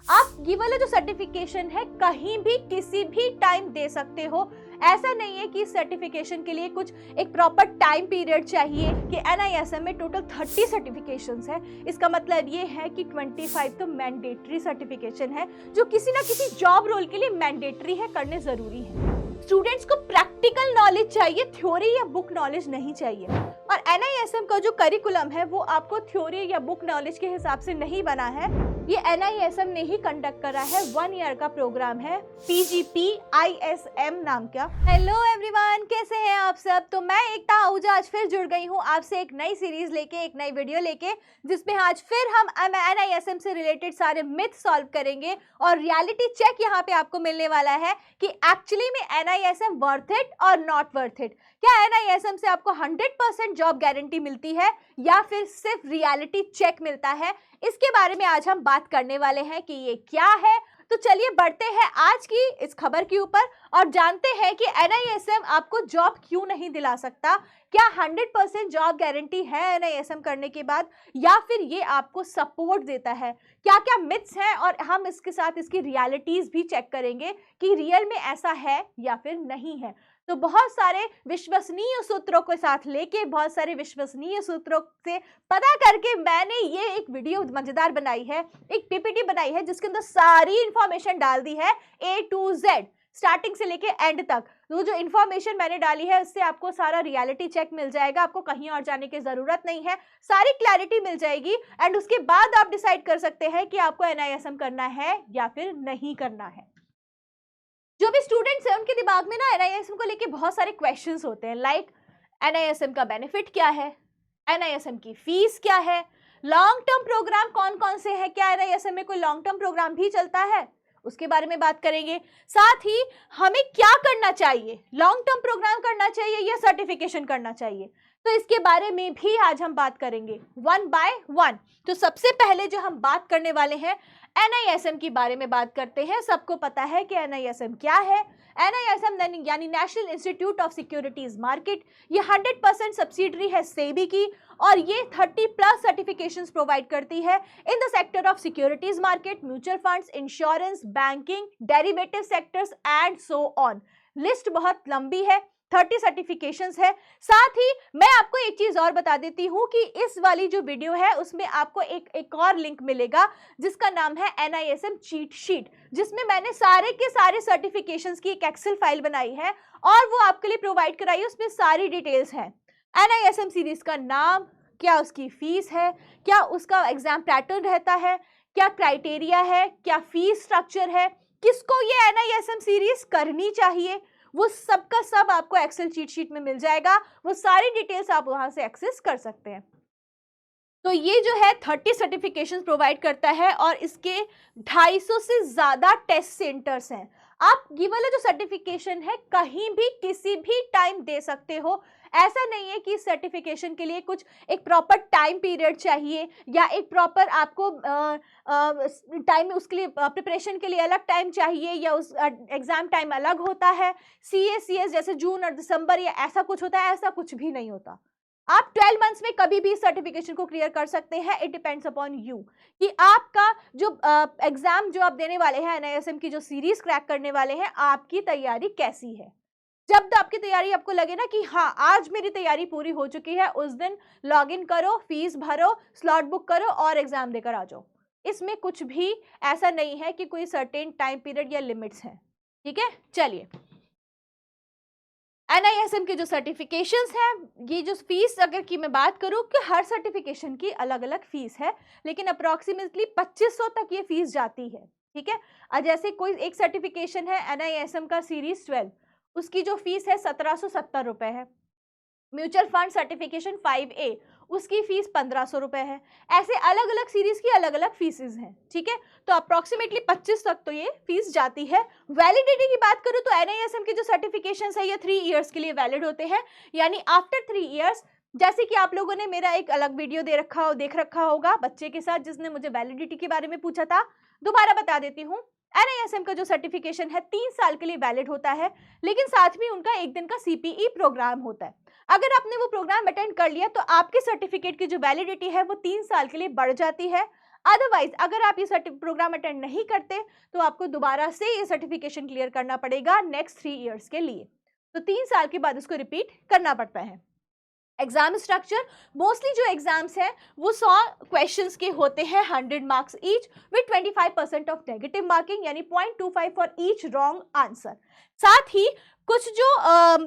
आप ये वाला जो सर्टिफिकेशन है कहीं भी किसी भी टाइम दे सकते हो। ऐसा नहीं है कि सर्टिफिकेशन के लिए कुछ एक प्रॉपर टाइम पीरियड चाहिए कि NISM में टोटल 30 सर्टिफिकेशंस है। इसका मतलब ये है कि 25 तो मैंडेटरी सर्टिफिकेशन है जो किसी ना किसी जॉब रोल के लिए मैंडेटरी है, करने जरूरी है। स्टूडेंट्स को प्रैक्टिकल नॉलेज चाहिए, थ्योरी या बुक नॉलेज नहीं चाहिए। और NISM का जो करिकुलम है वो आपको थ्योरी या बुक नॉलेज के हिसाब से नहीं बना है। ये NISM ने ही कंडक्ट करा है, 1 ईयर का प्रोग्राम है, PGP-ISM नाम का। हेलो एवरीवन, कैसे हैं आप सब? तो मैं एकता आहूजा आज फिर जुड़ गई हूँ आपसे एक नई सीरीज लेके, एक नई वीडियो लेके, जिसमें आज फिर हम NISM से रिलेटेड सारे मिथ सॉल्व करेंगे और रियलिटी चेक यहाँ पे आपको मिलने वाला है कि एक्चुअली में NISM वर्थ इट और नॉट वर्थ इट। क्या NISM से आपको 100% जॉब गारंटी मिलती है या फिर सिर्फ रियलिटी चेक मिलता है? इसके बारे में आज हम बात करने वाले हैं कि ये क्या है। तो चलिए बढ़ते हैं आज की इस खबर के ऊपर और जानते हैं कि NISM आपको जॉब क्यों नहीं दिला सकता। क्या 100% जॉब गारंटी है NISM करने के बाद या फिर ये आपको सपोर्ट देता है? क्या क्या मिथ्स हैं और हम इसके साथ इसकी रियलिटीज भी चेक करेंगे कि रियल में ऐसा है या फिर नहीं है। तो बहुत सारे विश्वसनीय सूत्रों के साथ लेके, बहुत सारे विश्वसनीय सूत्रों से पता करके मैंने ये एक वीडियो मजेदार बनाई है, एक PPT बनाई है जिसके अंदर सारी इंफॉर्मेशन डाल दी है A to Z, स्टार्टिंग से लेके एंड तक। तो जो इन्फॉर्मेशन मैंने डाली है उससे आपको सारा रियलिटी चेक मिल जाएगा, आपको कहीं और जाने की जरूरत नहीं है, सारी क्लैरिटी मिल जाएगी एंड उसके बाद आप डिसाइड कर सकते हैं कि आपको NISM करना है या फिर नहीं करना है। जो भी स्टूडेंट्स हैं उनके दिमाग में ना NISM को लेके बहुत सारे क्वेश्चंस होते हैं, लाइक NISM का बेनिफिट क्या है, NISM की फीस क्या है, लॉन्ग टर्म प्रोग्राम कौन कौन से हैं, क्या NISM में कोई लॉन्ग टर्म प्रोग्राम भी चलता है, उसके बारे में बात करेंगे। साथ ही हमें क्या करना चाहिए, लॉन्ग टर्म प्रोग्राम करना चाहिए या सर्टिफिकेशन करना चाहिए, तो इसके बारे में भी आज हम बात करेंगे 1 बाय 1। तो सबसे पहले जो हम बात करने वाले हैं NISM के बारे में बात करते हैं। सबको पता है कि NISM क्या है। NISM यानी national institute of securities market, ये 100% सब्सिडरी है सेबी की और ये 30+ सर्टिफिकेशंस प्रोवाइड करती है in the sector of securities market, mutual funds, insurance, banking, derivative sectors and so on. List बहुत लंबी है, 30 सर्टिफिकेशंस है। साथ ही मैं आपको एक चीज और बता देती हूँ कि इस वाली जो वीडियो है उसमें आपको एक और लिंक मिलेगा जिसका नाम है NISM चीट शीट, जिसमें मैंने सारे के सारे सर्टिफिकेशंस की एक एक्सेल फाइल बनाई है और वो आपके लिए प्रोवाइड कराई है। उसमें सारी डिटेल्स हैं, NISM सीरीज का नाम क्या, उसकी फीस है क्या, उसका एग्जाम पैटर्न रहता है क्या, क्राइटेरिया है क्या, फीस स्ट्रक्चर है, किसको ये NISM सीरीज करनी चाहिए, वो सब का सब आपको एक्सेल चीट शीट में मिल जाएगा। वो सारी डिटेल्स आप वहां से एक्सेस कर सकते हैं। तो ये जो है 30 सर्टिफिकेशंस प्रोवाइड करता है और इसके 250 से ज्यादा टेस्ट सेंटर्स हैं। आप ये वाला जो सर्टिफिकेशन है कहीं भी किसी भी टाइम दे सकते हो। ऐसा नहीं है कि सर्टिफिकेशन के लिए कुछ एक प्रॉपर टाइम पीरियड चाहिए या एक प्रॉपर आपको टाइम, उसके लिए प्रिपरेशन के लिए अलग टाइम चाहिए या उस एग्जाम टाइम अलग होता है, CS जैसे जून और दिसंबर या ऐसा कुछ होता है, ऐसा कुछ भी नहीं होता। आप 12 मंथ्स में कभी भी सर्टिफिकेशन को क्लियर कर सकते हैं। इट डिपेंड्स अपॉन यू कि आपका जो एग्जाम जो आप देने वाले हैं, NISM की जो सीरीज क्रैक करने वाले हैं, आपकी तैयारी कैसी है। जब आपकी तैयारी आपको लगे ना कि हाँ आज मेरी तैयारी पूरी हो चुकी है, उस दिन लॉग इन करो, फीस भरो, स्लॉट बुक करो और एग्जाम देकर आ जाओ। इसमें कुछ भी ऐसा नहीं है कि कोई सर्टेन टाइम पीरियड या लिमिट्स हैं। ठीक है, चलिए NISM के जो सर्टिफिकेशंस हैं, ये जो फीस अगर की मैं बात करूं कि हर सर्टिफिकेशन की अलग अलग फीस है, लेकिन अप्रॉक्सीमेटली 2500 तक ये फीस जाती है। ठीक है, जैसे कोई एक सर्टिफिकेशन है NISM का सीरीज 12, उसकी जो फीस है 1770 रुपए है। म्यूचुअल फंड सर्टिफिकेशन 5A, उसकी फीस 1500 रुपए है। ऐसे अलग अलग सीरीज की अलग अलग फीसेस हैं। ठीक है, तो अप्रोक्सीमेटली 25 तक तो ये फीस जाती है। वैलिडिटी की बात करूं तो NISM के जो सर्टिफिकेशंस है ये 3 इयर्स के लिए वैलिड होते हैं, यानी आफ्टर 3 इयर्स, जैसे कि आप लोगों ने मेरा एक अलग वीडियो देख रखा होगा बच्चे के साथ जिसने मुझे वैलिडिटी के बारे में पूछा था, दोबारा बता देती हूँ। NISM का जो सर्टिफिकेशन है 3 साल के लिए वैलिड होता है, लेकिन साथ में उनका एक दिन का CPE प्रोग्राम होता है। अगर आपने वो प्रोग्राम अटेंड कर लिया तो आपके सर्टिफिकेट की जो वैलिडिटी है वो 3 साल के लिए बढ़ जाती है। अदरवाइज अगर आप ये प्रोग्राम अटेंड नहीं करते तो आपको दोबारा से ये सर्टिफिकेशन क्लियर करना पड़ेगा नेक्स्ट 3 इयर्स के लिए। तो 3 साल के बाद इसको रिपीट करना पड़ता है। एग्जाम स्ट्रक्चर, मोस्टली जो एग्जाम्स हैं वो 100 क्वेश्चंस के होते हैं, 100 marks each with 25% of negative marking, यानी 0.25 फॉर ईच रॉन्ग आंसर। साथ ही कुछ जो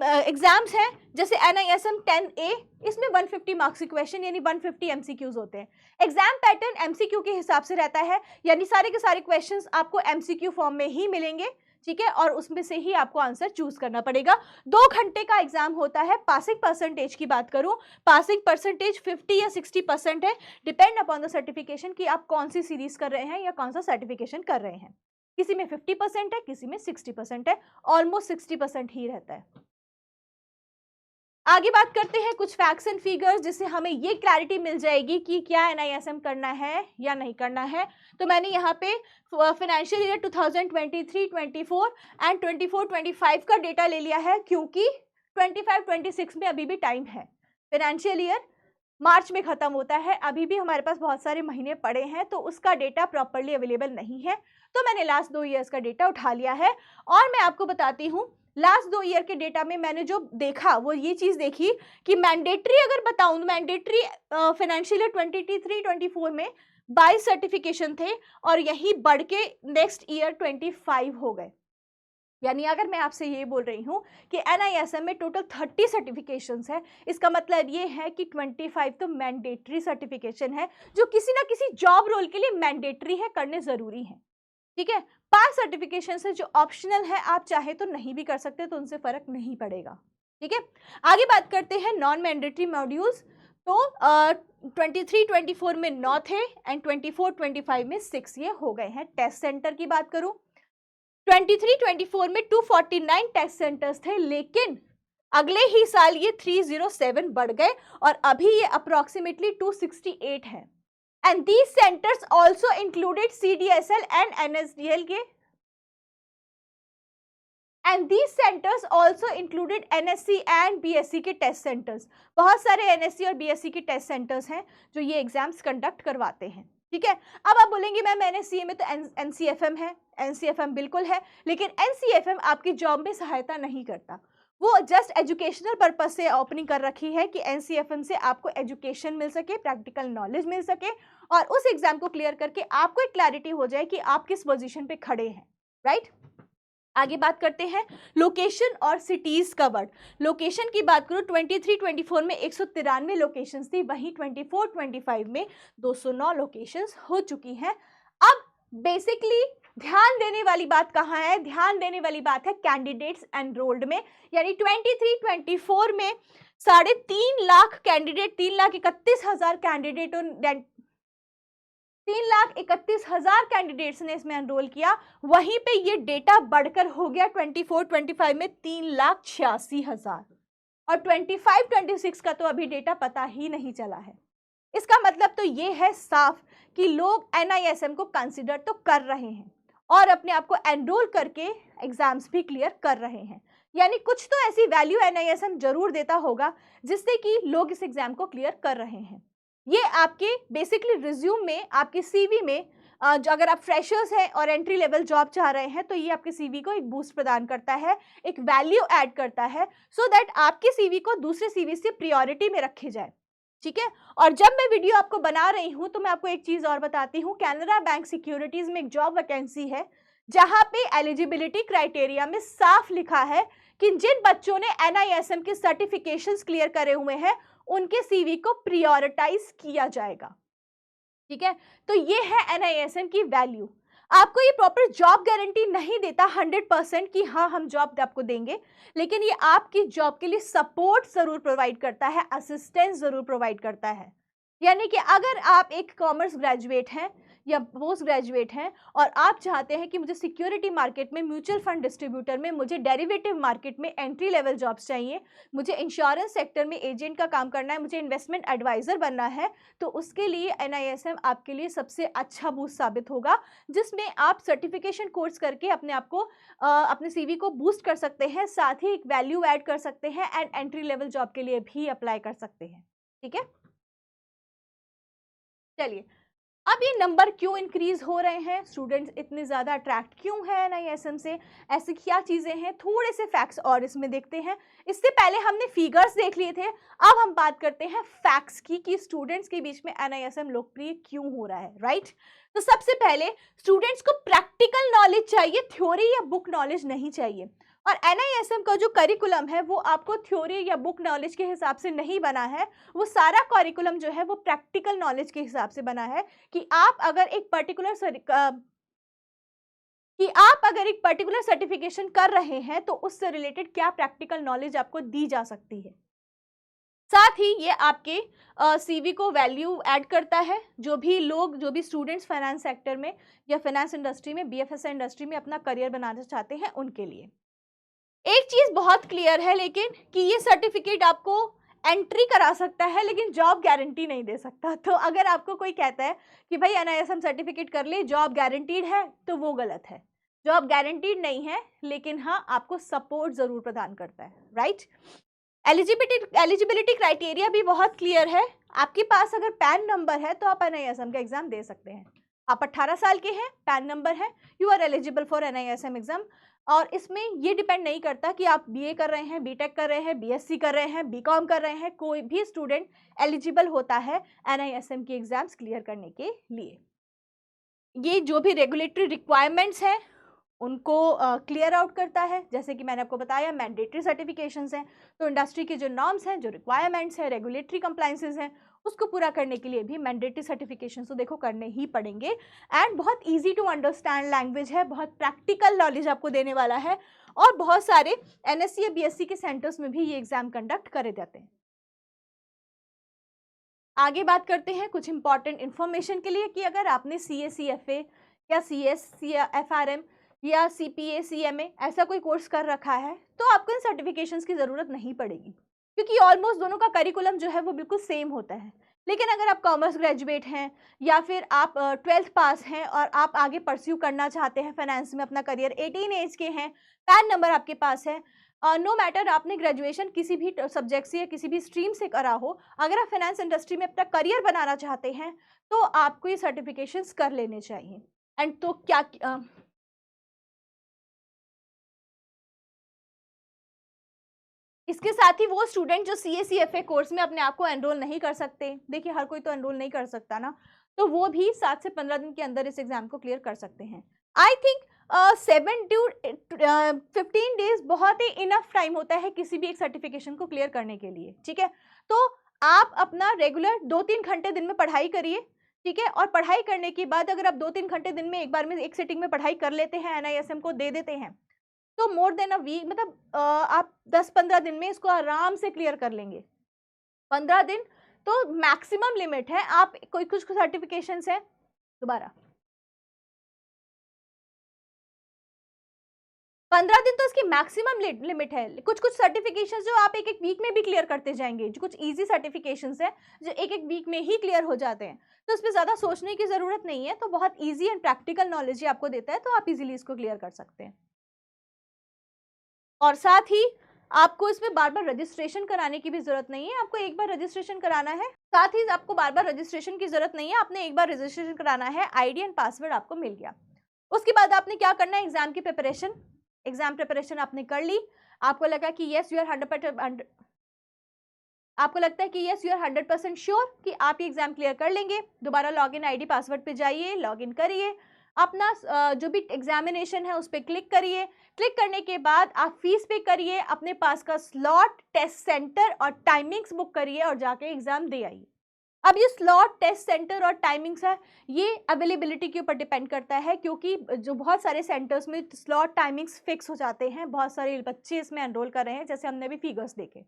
एग्जाम्स हैं जैसे NISM 10A, इसमें 150 मार्क्स के क्वेश्चन यानी 150 MCQs होते हैं। एग्जाम पैटर्न MCQ के हिसाब से रहता है, यानी सारे के सारे क्वेश्चंस आपको MCQ फॉर्म में ही मिलेंगे, ठीक है, और उसमें से ही आपको आंसर चूज करना पड़ेगा। 2 घंटे का एग्जाम होता है। पासिंग परसेंटेज की बात करूं, पासिंग परसेंटेज 50 या 60% है, डिपेंड अपॉन द सर्टिफिकेशन कि आप कौन सी सीरीज कर रहे हैं या कौन सा सर्टिफिकेशन कर रहे हैं। किसी में 50% है, किसी में 60% है, ऑलमोस्ट 60% ही रहता है। आगे बात करते हैं कुछ फैक्ट्स एंड फिगर्स, जिससे हमें ये क्लैरिटी मिल जाएगी कि क्या NISM करना है या नहीं करना है। तो मैंने यहाँ पे फाइनेंशियल ईयर 2023-24 एंड 24-25 का डेटा ले लिया है, क्योंकि 25-26 में अभी भी टाइम है। फाइनेंशियल ईयर मार्च में खत्म होता है, अभी भी हमारे पास बहुत सारे महीने पड़े हैं, तो उसका डेटा प्रॉपरली अवेलेबल नहीं है। तो मैंने लास्ट 2 ईयर्स का डेटा उठा लिया है, और मैं आपको बताती हूँ लास्ट 2 ईयर के डेटा में मैंने जो देखा वो ये चीज देखी कि मैंडेटरी अगर बताऊं तो मैंडेटरी फाइनेंशियल ईयर 23-24 में 22 सर्टिफिकेशन थे, और यही बढ़ के नेक्स्ट ईयर 25 हो गए। यानी अगर मैं आपसे ये बोल रही हूँ कि NISM में टोटल 30 सर्टिफिकेशंस है, इसका मतलब ये है कि 25 तो मैंडेटरी सर्टिफिकेशन है, जो किसी ना किसी जॉब रोल के लिए मैंडेटरी है, करने जरूरी है, ठीक है। 5 सर्टिफिकेशन है जो ऑप्शनल है, आप चाहे तो नहीं भी कर सकते, तो उनसे फर्क नहीं पड़ेगा, ठीक है। आगे बात करते हैं नॉन मैंडेटरी मॉड्यूल्स। तो 23-24 में 9 थे एंड 24-25 में 6 ये हो गए हैं। टेस्ट सेंटर की बात करूं, 23-24 में 249 टेस्ट सेंटर्स थे, लेकिन अगले ही साल ये 307 बढ़ गए और अभी ये अप्रोक्सीमेटली 268 है। And these centres also included CDSL and NSDL के, and these centres also included NSC and BSc के टेस्ट सेंटर्स। बहुत सारे NSC और BSc के टेस्ट सेंटर्स हैं जो ये एग्जाम्स कंडक्ट करवाते हैं, ठीक है। अब आप बोलेंगे मैम NSCA में तो NCFM है, NCFM बिल्कुल है, लेकिन NCFM आपकी जॉब में सहायता नहीं करता, वो जस्ट एजुकेशनल पर्पज से ओपनिंग कर रखी है कि NCFM से आपको एजुकेशन मिल सके, प्रैक्टिकल नॉलेज मिल सके, और उस एग्जाम को क्लियर करके आपको एक क्लैरिटी हो जाए कि आप किस पोजीशन पे खड़े हैं, राइट। आगे बात करते हैं लोकेशन और सिटीज कवर्ड। लोकेशन की बात करूं, 23-24 में 193 लोकेशंस थी, वहीं 24-25 में 209 लोकेशंस हो चुकी हैं। अब बेसिकली ध्यान देने वाली बात कहाँ है? ध्यान देने वाली बात है कैंडिडेट्स एनरोल्ड में, यानी 23-24 में 3.5 लाख कैंडिडेट, 3,31,000 कैंडिडेटों 3,31,000 कैंडिडेट्स ने इसमें एनरोल किया। वहीं पे ये डेटा बढ़कर हो गया 24-25 में 3,86,000, और 25-26 का तो अभी डेटा पता ही नहीं चला है। इसका मतलब तो ये है साफ कि लोग NISM को कंसिडर तो कर रहे हैं और अपने आप को एनरोल करके एग्जाम्स भी क्लियर कर रहे हैं, यानी कुछ तो ऐसी वैल्यू NISM जरूर देता होगा जिससे कि लोग इस एग्जाम को क्लियर कर रहे हैं। ये आपके बेसिकली रिज्यूम में, आपके CV में, अगर आप फ्रेशर्स हैं और एंट्री लेवल जॉब चाह रहे हैं तो ये आपके CV को एक बूस्ट प्रदान करता है, एक वैल्यू ऐड करता है, सो दैट आपके CV को दूसरे CV से प्रायोरिटी में रखे जाए, ठीक है। और जब मैं वीडियो आपको बना रही हूं तो मैं आपको एक चीज और बताती हूँ, कैनरा बैंक सिक्योरिटीज में एक जॉब वैकेंसी है जहां पे एलिजिबिलिटी क्राइटेरिया में साफ लिखा है कि जिन बच्चों ने NISM के सर्टिफिकेशंस क्लियर करे हुए हैं उनके CV को प्रायोरिटाइज किया जाएगा, ठीक है। तो ये है NISM की वैल्यू। आपको ये प्रॉपर जॉब गारंटी नहीं देता 100% कि हाँ हम जॉब आपको देंगे, लेकिन ये आपकी जॉब के लिए सपोर्ट जरूर प्रोवाइड करता है, असिस्टेंस जरूर प्रोवाइड करता है। यानी कि अगर आप एक कॉमर्स ग्रेजुएट हैं या पोस्ट ग्रेजुएट हैं और आप चाहते हैं कि मुझे सिक्योरिटी मार्केट में, म्यूचुअल फंड डिस्ट्रीब्यूटर में, मुझे डेरिवेटिव मार्केट में एंट्री लेवल जॉब्स चाहिए, मुझे इंश्योरेंस सेक्टर में एजेंट का काम करना है, मुझे इन्वेस्टमेंट एडवाइजर बनना है, तो उसके लिए NISM आपके लिए सबसे अच्छा बूस्ट साबित होगा, जिसमें आप सर्टिफिकेशन कोर्स करके अपने आप को अपने CV को बूस्ट कर सकते हैं, साथ ही एक वैल्यू ऐड कर सकते हैं एंड एंट्री लेवल जॉब के लिए भी अप्लाई कर सकते हैं, ठीक है। चलिए अब ये नंबर क्यों इंक्रीज हो रहे हैं, स्टूडेंट्स इतने ज़्यादा अट्रैक्ट क्यों है एनआईएसएम से, ऐसी क्या चीज़ें हैं, थोड़े से फैक्ट्स और इसमें देखते हैं। इससे पहले हमने फिगर्स देख लिए थे, अब हम बात करते हैं फैक्ट्स की कि स्टूडेंट्स के बीच में एनआईएसएम लोकप्रिय क्यों हो रहा है, राइट। तो सबसे पहले स्टूडेंट्स को प्रैक्टिकल नॉलेज चाहिए, थ्योरी या बुक नॉलेज नहीं चाहिए। और एनआईएसएम का जो करिकुलम है वो आपको थ्योरी या बुक नॉलेज के हिसाब से नहीं बना है, वो सारा करिकुलम जो है वो प्रैक्टिकल नॉलेज के हिसाब से बना है कि आप अगर एक पर्टिकुलर सर्टिफिकेशन कर रहे हैं तो उससे रिलेटेड क्या प्रैक्टिकल नॉलेज आपको दी जा सकती है। साथ ही ये आपके सीवी को वैल्यू ऐड करता है, जो भी स्टूडेंट्स फाइनेंस सेक्टर में या फाइनेंस इंडस्ट्री में, बीएफएसआई इंडस्ट्री में अपना करियर बनाना चाहते हैं उनके लिए। एक चीज बहुत क्लियर है लेकिन कि ये सर्टिफिकेट आपको एंट्री करा सकता है लेकिन जॉब गारंटी नहीं दे सकता। तो अगर आपको कोई कहता है कि भाई एनआईएसएम सर्टिफिकेट कर ले, जॉब गारंटीड है, तो वो गलत है। जॉब गारंटीड नहीं है लेकिन हाँ आपको सपोर्ट जरूर प्रदान करता है, राइट। एलिजिबिलिटी क्राइटेरिया भी बहुत क्लियर है। आपके पास अगर पैन नंबर है तो आप एनआईएसएम का एग्जाम दे सकते हैं। आप 18 साल के हैं, पैन नंबर है, you are eligible for NISM exam. और इसमें ये डिपेंड नहीं करता कि आप बीए कर रहे हैं, बीटेक कर रहे हैं, बीएससी कर रहे हैं, बीकॉम कर रहे हैं, कोई भी स्टूडेंट एलिजिबल होता है एनआईएसएम की एग्जाम्स क्लियर करने के लिए। ये जो भी रेगुलेटरी रिक्वायरमेंट्स हैं उनको क्लियर आउट करता है। जैसे कि मैंने आपको बताया मैंडेटरी सर्टिफिकेशंस हैं, तो इंडस्ट्री के जो नॉर्म्स हैं, जो रिक्वायरमेंट्स हैं, रेगुलेटरी कंप्लाइंसेस हैं, उसको पूरा करने के लिए भी मैंडेटरी सर्टिफिकेशंस तो देखो करने ही पड़ेंगे। एंड बहुत इजी टू अंडरस्टैंड लैंग्वेज है, बहुत प्रैक्टिकल नॉलेज आपको देने वाला है, और बहुत सारे एनएससी या बीएससी के सेंटर्स में भी ये एग्जाम कंडक्ट करे जाते हैं। आगे बात करते हैं कुछ इंपॉर्टेंट इन्फॉर्मेशन के लिए कि अगर आपने CA/CFA या CS या FRM या CPA CMA ऐसा कोई कोर्स कर रखा है तो आपको इन सर्टिफिकेशंस की ज़रूरत नहीं पड़ेगी, क्योंकि ऑलमोस्ट दोनों का करिकुलम जो है वो बिल्कुल सेम होता है। लेकिन अगर आप कॉमर्स ग्रेजुएट हैं या फिर आप 12th पास हैं और आप आगे परस्यू करना चाहते हैं फाइनेंस में अपना करियर, 18 एज के हैं, पैन नंबर आपके पास है, नो मैटर आपने ग्रेजुएशन किसी भी सब्जेक्ट से या किसी भी स्ट्रीम से करा हो, अगर आप फाइनेंस इंडस्ट्री में अपना करियर बनाना चाहते हैं तो आपको ये सर्टिफिकेशंस कर लेने चाहिए। एंड तो क्या इसके साथ ही वो स्टूडेंट जो CA/CFA कोर्स में अपने आप को एनरोल नहीं कर सकते, देखिए हर कोई तो एनरोल नहीं कर सकता ना, तो वो भी 7 से 15 दिन के अंदर इस एग्जाम को क्लियर कर सकते हैं। आई थिंक 7 to 15 डेज बहुत ही इनफ टाइम होता है किसी भी एक सर्टिफिकेशन को क्लियर करने के लिए, ठीक है। तो आप अपना रेगुलर 2-3 घंटे दिन में पढ़ाई करिए, ठीक है, और पढ़ाई करने के बाद अगर आप 2-3 घंटे दिन में एक बार में एक सिटिंग में पढ़ाई कर लेते हैं, एनआईएसएम को दे देते हैं, तो मोर देन अ वीक, मतलब आप 10-15 दिन में इसको आराम से क्लियर कर लेंगे। 15 दिन तो मैक्सिमम लिमिट है। आप कोई कुछ सर्टिफिकेशंस है, दोबारा 15 दिन तो इसकी मैक्सिमम लिमिट है। कुछ कुछ सर्टिफिकेशंस जो आप एक एक वीक में भी क्लियर करते जाएंगे, जो कुछ इजी सर्टिफिकेशंस है जो एक एक वीक में ही क्लियर हो जाते हैं, तो इसमें ज़्यादा सोचने की ज़रूरत नहीं है। तो बहुत ईजी एंड प्रैक्टिकल नॉलेज ही आपको देता है, तो आप इजीली इसको क्लियर कर सकते हैं। और साथ ही आपको इसमें बार बार रजिस्ट्रेशन कराने की भी जरूरत नहीं है, आपको एक बार रजिस्ट्रेशन कराना है। साथ ही आपको बार बार रजिस्ट्रेशन की जरूरत नहीं है, आपने एक बार रजिस्ट्रेशन कराना है, आईडी एंड पासवर्ड आपको मिल गया। उसके बाद आपने क्या करना है, एग्जाम की प्रिपरेशन। एग्जाम प्रिपरेशन आपने कर ली, आपको लगा कि यस यू आर 100%, आपको लगता है कि यस यू आर 100% श्योर कि आप ये एग्जाम क्लियर कर लेंगे, दोबारा लॉगिन आईडी पासवर्ड पे जाइए, लॉगिन करिए, अपना जो भी एग्जामिनेशन है उस पर क्लिक करिए। क्लिक करने के बाद आप फीस पे करिए, अपने पास का स्लॉट, टेस्ट सेंटर और टाइमिंग्स बुक करिए और जाके एग्जाम दे आइए। अब ये स्लॉट, टेस्ट सेंटर और टाइमिंग्स है, ये अवेलेबिलिटी के ऊपर डिपेंड करता है, क्योंकि जो बहुत सारे सेंटर्स में स्लॉट टाइमिंग्स फिक्स हो जाते हैं, बहुत सारे बच्चे इसमें एनरोल कर रहे हैं, जैसे हमने भी फिगर्स देखे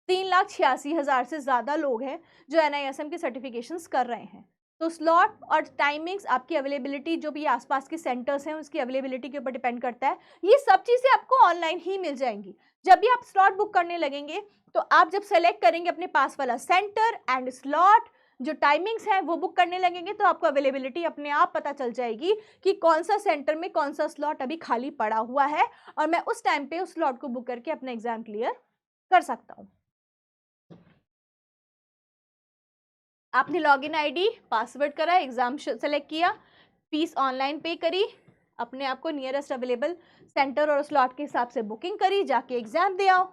3,86,000 से ज़्यादा लोग हैं जो एनआईएसएम के सर्टिफिकेशंस कर रहे हैं। तो स्लॉट और टाइमिंग्स, आपकी अवेलेबिलिटी, जो भी आसपास के सेंटर्स हैं उसकी अवेलेबिलिटी के ऊपर डिपेंड करता है। ये सब चीज़ें आपको ऑनलाइन ही मिल जाएंगी। जब भी आप स्लॉट बुक करने लगेंगे तो आप जब सेलेक्ट करेंगे अपने पास वाला सेंटर एंड स्लॉट, जो टाइमिंग्स हैं वो बुक करने लगेंगे, तो आपको अवेलेबिलिटी अपने आप पता चल जाएगी कि कौन सा सेंटर में कौन सा स्लॉट अभी खाली पड़ा हुआ है, और मैं उस टाइम पे उस स्लॉट को बुक करके अपना एग्जाम क्लियर कर सकता हूँ। आपने लॉगिन आईडी पासवर्ड करा, एग्ज़ाम सेलेक्ट किया, फीस ऑनलाइन पे करी, अपने आप को नियरेस्ट अवेलेबल सेंटर और स्लॉट के हिसाब से बुकिंग करी, जाके एग्ज़ाम दे आओ।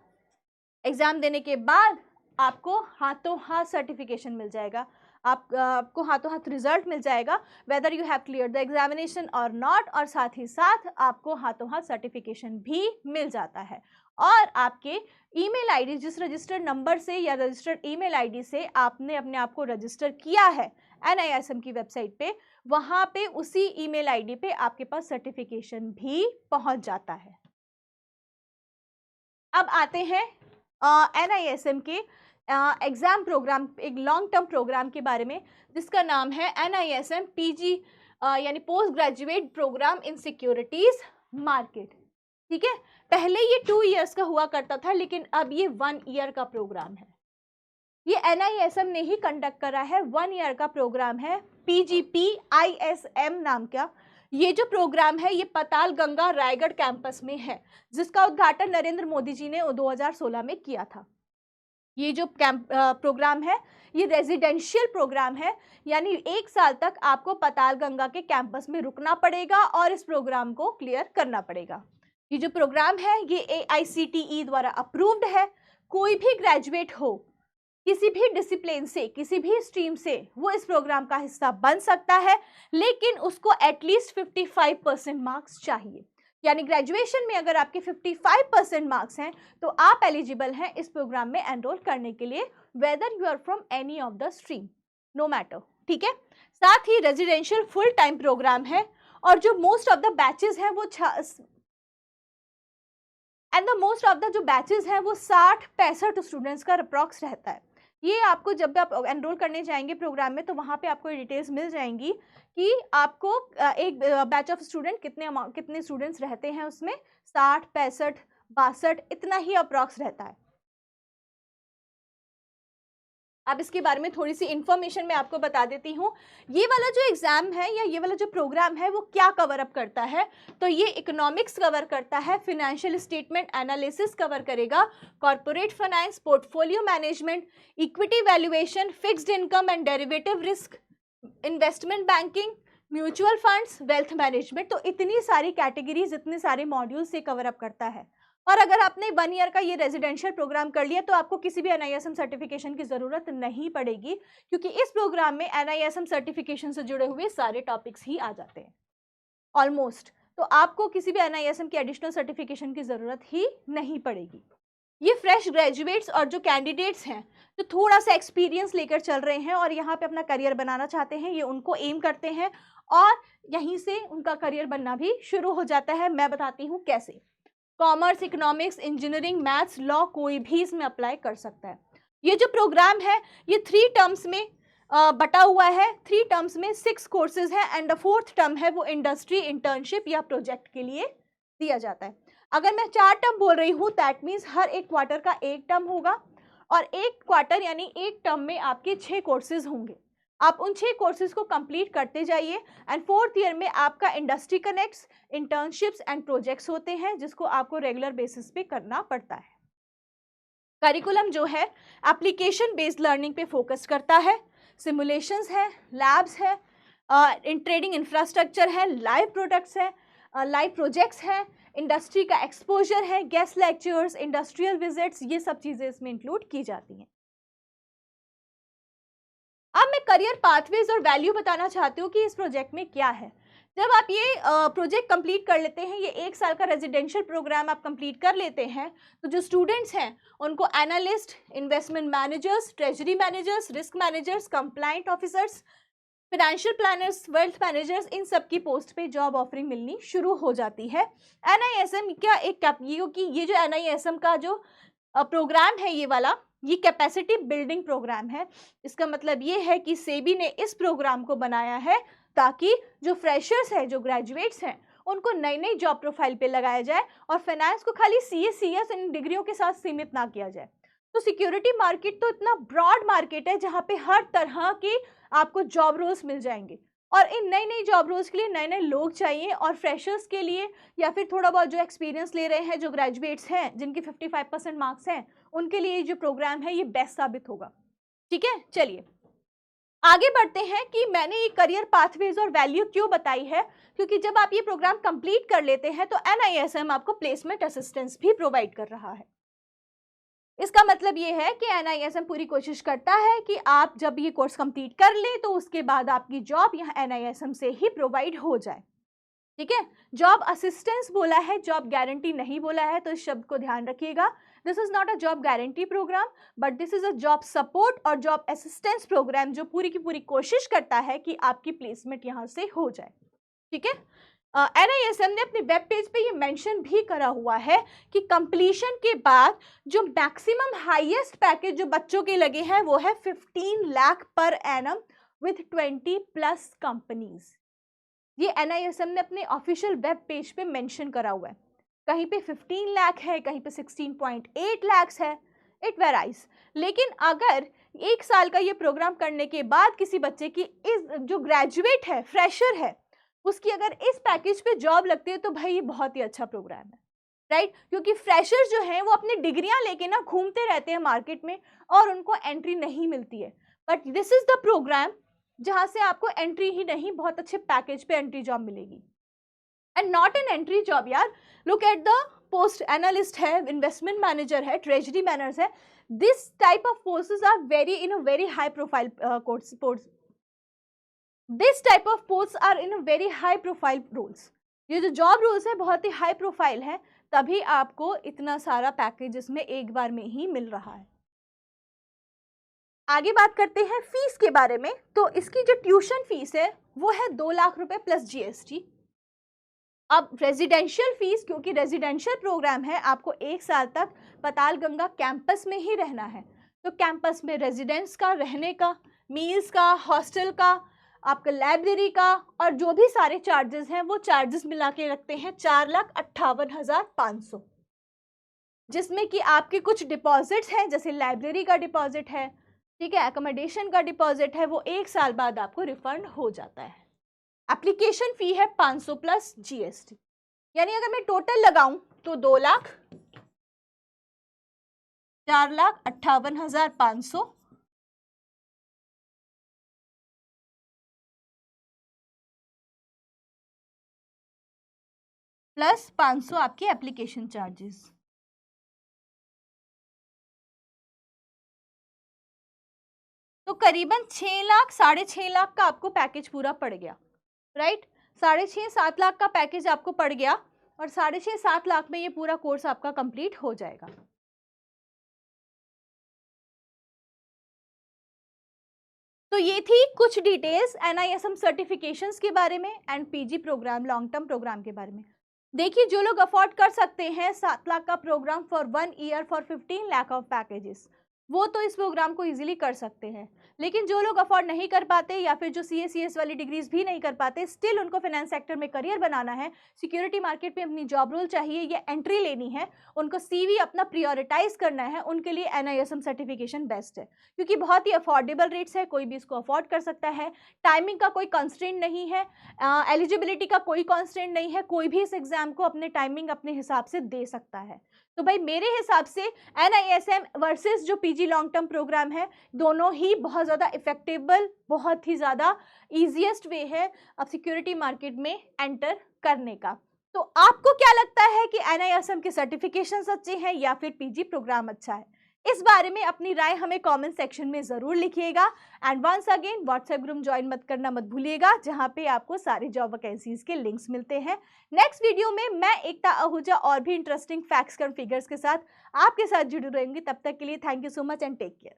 एग्ज़ाम देने के बाद आपको हाथों हाथ सर्टिफिकेशन मिल जाएगा, आपको हाथों हाथ रिजल्ट मिल जाएगा, whether you have clear the examination और नॉट, और साथ ही साथ आपको हाथों हाथ सर्टिफिकेशन भी मिल जाता है। और आपके ईमेल आईडी, जिस रजिस्टर्ड नंबर से या रजिस्टर्ड ईमेल आईडी से आपने अपने आप को रजिस्टर किया है NISM की वेबसाइट पे, वहाँ पे उसी ईमेल आईडी पे आपके पास सर्टिफिकेशन भी पहुँच जाता है। अब आते हैं NISM के एग्ज़ाम प्रोग्राम, एक लॉन्ग टर्म प्रोग्राम के बारे में, जिसका नाम है NISM PG यानी post graduate program in securities market. ठीक है, पहले ये 2 इयर्स का हुआ करता था, लेकिन अब ये 1 ईयर का प्रोग्राम है। ये NISM ने ही कंडक्ट करा है, 1 ईयर का प्रोग्राम है, PGPISM नाम का। ये जो प्रोग्राम है ये पाताल गंगा रायगढ़ कैंपस में है, जिसका उद्घाटन नरेंद्र मोदी जी ने 2016 में किया था। ये जो प्रोग्राम है ये रेजिडेंशियल प्रोग्राम है, यानी 1 साल तक आपको पाताल गंगा के कैंपस में रुकना पड़ेगा और इस प्रोग्राम को क्लियर करना पड़ेगा। ये जो प्रोग्राम है ये AICTE द्वारा अप्रूव्ड है। कोई भी ग्रेजुएट हो, किसी भी डिसिप्लिन से, किसी भी स्ट्रीम से, वो इस प्रोग्राम का हिस्सा बन सकता है, लेकिन उसको एटलीस्ट 55% मार्क्स चाहिए। यानी ग्रेजुएशन में अगर आपके 55% मार्क्स हैं तो आप एलिजिबल हैं इस प्रोग्राम में एनरोल करने के लिए, whether you are from any of the stream, no matter. ठीक है, साथ ही रेजिडेंशियल फुल टाइम प्रोग्राम है, और जो मोस्ट ऑफ द बैचेस हैं वो जो बैचेस हैं वो 60-65 स्टूडेंट्स का अप्रॉक्स रहता है। ये आपको जब भी आप एनरोल करने जाएंगे प्रोग्राम में तो वहाँ पे आपको डिटेल्स मिल जाएंगी कि आपको एक बैच ऑफ स्टूडेंट कितने स्टूडेंट्स रहते हैं उसमें, 60, 65, 62 इतना ही अप्रॉक्स रहता है। अब इसके बारे में थोड़ी सी इन्फॉर्मेशन मैं आपको बता देती हूँ। ये वाला जो एग्ज़ाम है या ये वाला जो प्रोग्राम है वो क्या कवर अप करता है, तो ये इकोनॉमिक्स कवर करता है, फिनेंशियल स्टेटमेंट एनालिसिस कवर करेगा, corporate finance, portfolio management, equity valuation, fixed income and derivative risk, investment banking, mutual funds, wealth management. तो इतनी सारी कैटेगरीज, इतने सारे मॉड्यूल्स से कवर अप करता है। और अगर आपने 1 ईयर का ये रेजिडेंशियल प्रोग्राम कर लिया तो आपको किसी भी NISM सर्टिफिकेशन की ज़रूरत नहीं पड़ेगी, क्योंकि इस प्रोग्राम में NISM सर्टिफिकेशन से जुड़े हुए सारे टॉपिक्स ही आ जाते हैं ऑलमोस्ट। तो आपको किसी भी NISM की एडिशनल सर्टिफिकेशन की ज़रूरत ही नहीं पड़ेगी। ये फ्रेश ग्रेजुएट्स और जो कैंडिडेट्स हैं जो थोड़ा सा एक्सपीरियंस लेकर चल रहे हैं और यहाँ पे अपना करियर बनाना चाहते हैं, ये उनको एम करते हैं और यहीं से उनका करियर बनना भी शुरू हो जाता है। मैं बताती हूँ कैसे। Commerce, economics, engineering, maths, law, कोई भी इसमें अप्लाई कर सकता है। ये जो प्रोग्राम है ये 3 टर्म्स में बटा हुआ है। 3 टर्म्स में 6 कोर्सेज हैं एंड द 4th टर्म है वो इंडस्ट्री, इंटर्नशिप या प्रोजेक्ट के लिए दिया जाता है। अगर मैं 4 टर्म बोल रही हूँ दैट मीन्स हर एक क्वार्टर का 1 टर्म होगा, और 1 क्वार्टर यानी 1 टर्म में आपके 6 कोर्सेज होंगे। आप उन 6 कोर्सेज को कंप्लीट करते जाइए एंड 4th ईयर में आपका industry connects, internships and projects होते हैं, जिसको आपको रेगुलर बेसिस पे करना पड़ता है। करिकुलम जो है एप्लीकेशन बेस्ड लर्निंग पे फोकस करता है, सिमुलेशंस है, लैब्स है, इन ट्रेडिंग इंफ्रास्ट्रक्चर है, लाइव प्रोडक्ट्स है, लाइव प्रोजेक्ट्स है, इंडस्ट्री का एक्सपोजर है, गेस्ट लेक्चर्स, इंडस्ट्रियल विजिट्स, ये सब चीज़ें इसमें इंक्लूड की जाती हैं। अब मैं करियर पाथवेज और वैल्यू बताना चाहती हूँ कि इस प्रोजेक्ट में क्या है। जब आप ये प्रोजेक्ट कंप्लीट कर लेते हैं, ये 1 साल का रेजिडेंशियल प्रोग्राम आप कंप्लीट कर लेते हैं, तो जो स्टूडेंट्स हैं उनको analyst, investment managers, treasury managers, risk managers, compliant officers, financial planners, wealth managers, इन सब की पोस्ट पे जॉब ऑफरिंग मिलनी शुरू हो जाती है। NISM क्या ये जो NISM का जो प्रोग्राम है ये वाला, ये कैपेसिटी बिल्डिंग प्रोग्राम है। इसका मतलब ये है कि सेबी ने इस प्रोग्राम को बनाया है ताकि जो फ्रेशर्स हैं, जो ग्रेजुएट्स हैं, उनको नई नई जॉब प्रोफाइल पे लगाया जाए और फाइनेंस को खाली CA CS इन डिग्रियों के साथ सीमित ना किया जाए। तो सिक्योरिटी मार्केट तो इतना ब्रॉड मार्केट है जहाँ पे हर तरह के आपको जॉब रोल्स मिल जाएंगे, और इन नई नई जॉब रोल्स के लिए नए नए लोग चाहिए, और फ्रेशर्स के लिए या फिर थोड़ा बहुत जो एक्सपीरियंस ले रहे हैं, जो ग्रेजुएट्स हैं जिनके 55% मार्क्स हैं, उनके लिए जो प्रोग्राम है ये बेस्ट साबित होगा। ठीक है, चलिए आगे बढ़ते हैं कि मैंने ये करियर पाथवेज और वैल्यू क्यों बताई है, क्योंकि जब आप ये प्रोग्राम कंप्लीट कर लेते हैं तो NISM आपको प्लेसमेंट असिस्टेंस भी प्रोवाइड कर रहा है। इसका मतलब ये है कि NISM पूरी कोशिश करता है कि आप जब ये कोर्स कंप्लीट कर लें तो उसके बाद आपकी जॉब यहाँ NISM से ही प्रोवाइड हो जाए। ठीक है, जॉब असिस्टेंस बोला है, जॉब गारंटी नहीं बोला है, तो इस शब्द को ध्यान रखिएगा। This is not a job guarantee program, but this is a job support और जॉब असिस्टेंस प्रोग्राम जो पूरी की पूरी कोशिश करता है कि आपकी प्लेसमेंट यहाँ से हो जाए। ठीक है, NISM ने अपने वेब पेज पे ये मेंशन भी करा हुआ है कि कंप्लीशन के बाद जो मैक्सिमम हाईएस्ट पैकेज जो बच्चों के लगे हैं वो है 15 lakh per annum with 20+ companies. ये NISM ने अपने ऑफिशियल वेब पेज पे मेंशन करा हुआ है। कहीं पे 15 लाख है, कहीं पे 16.8 लाख है, इट वेराइज। लेकिन अगर एक साल का ये प्रोग्राम करने के बाद किसी बच्चे की इस जो ग्रेजुएट है, फ्रेशर है, उसकी अगर इस पैकेज पे जॉब लगती है तो भाई ये बहुत ही अच्छा प्रोग्राम है, राइट? क्योंकि फ्रेशर्स जो हैं वो अपनी डिग्रियां लेके ना घूमते रहते हैं मार्केट में और उनको एंट्री नहीं मिलती है। But this is the program जहां से आपको एंट्री ही नहीं, बहुत अच्छे पैकेज पे एंट्री जॉब मिलेगी। And not an entry job यार, look at the post, analyst है, इन्वेस्टमेंट मैनेजर है, ट्रेजरी मैनेजर है। This type of posts are very in a very high profile post. This type of post are in a very high profile roles. ये जो job roles है बहुत ही high profile है, तभी आपको इतना सारा पैकेज इसमें एक बार में ही मिल रहा है। आगे बात करते हैं फीस के बारे में। तो इसकी जो ट्यूशन फीस है वो है 2 लाख रुपए प्लस GST। अब रेजिडेंशियल फीस, क्योंकि रेजिडेंशियल प्रोग्राम है, आपको एक साल तक पतालगंगा कैंपस में ही रहना है, तो कैंपस में रेजिडेंस का, रहने का, मील्स का, हॉस्टल का, आपका लाइब्रेरी का और जो भी सारे चार्जेस हैं वो चार्जेस मिला के रखते हैं 4,58,500, जिसमें कि आपके कुछ डिपॉजिट्स हैं, जैसे लाइब्रेरी का डिपॉजिट है, ठीक है, अकोमोडेशन का डिपॉजिट है, वो एक साल बाद आपको रिफंड हो जाता है। एप्लीकेशन फी है 500 प्लस GST, यानी अगर मैं टोटल लगाऊं तो 2 लाख, 4,58,500 प्लस 500 आपके एप्लीकेशन चार्जेस। तो करीबन 6 लाख, 6.5 लाख का आपको पैकेज पूरा पड़ गया, राइट? 6.5-7 लाख का पैकेज आपको पड़ गया और 6.5-7 लाख में ये पूरा कोर्स आपका कंप्लीट हो जाएगा। तो ये थी कुछ डिटेल्स NISM सर्टिफिकेशंस के बारे में and PG program, long term program के बारे में। देखिए, जो लोग अफोर्ड कर सकते हैं 7 लाख का program for 1 year for 15 lakh of packages, वो तो इस प्रोग्राम को इजीली कर सकते हैं। लेकिन जो लोग अफोर्ड नहीं कर पाते या फिर जो CS वाली डिग्रीज भी नहीं कर पाते, स्टिल उनको फाइनेंस सेक्टर में करियर बनाना है, सिक्योरिटी मार्केट में अपनी जॉब रोल चाहिए या एंट्री लेनी है, उनको CV अपना प्रियोरिटाइज करना है, उनके लिए NISM सर्टिफिकेशन बेस्ट है, क्योंकि बहुत ही अफोर्डेबल रेट्स है, कोई भी इसको अफोर्ड कर सकता है, टाइमिंग का कोई कंस्ट्रेंट नहीं है, एलिजिबिलिटी का कोई कंस्ट्रेंट नहीं है, कोई भी इस एग्जाम को अपने टाइमिंग अपने हिसाब से दे सकता है। तो भाई मेरे हिसाब से NISM वर्सेस जो PG लॉन्ग टर्म प्रोग्राम है, दोनों ही बहुत ज़्यादा इफेक्टेबल, बहुत ही ज़्यादा ईजीएस्ट वे है अब सिक्योरिटी मार्केट में एंटर करने का। तो आपको क्या लगता है कि NISM के सर्टिफिकेशंस अच्छे हैं या फिर PG प्रोग्राम अच्छा है? इस बारे में अपनी राय हमें कमेंट सेक्शन में ज़रूर लिखिएगा। And once again WhatsApp group join मत करना मत भूलिएगा, जहां पे आपको सारे जॉब वैकेंसीज के लिंक्स मिलते हैं। नेक्स्ट वीडियो में मैं एकता आहूजा और भी इंटरेस्टिंग फैक्ट्स और फिगर्स के साथ आपके साथ जुड़ी रहूंगी। तब तक के लिए thank you so much and take care.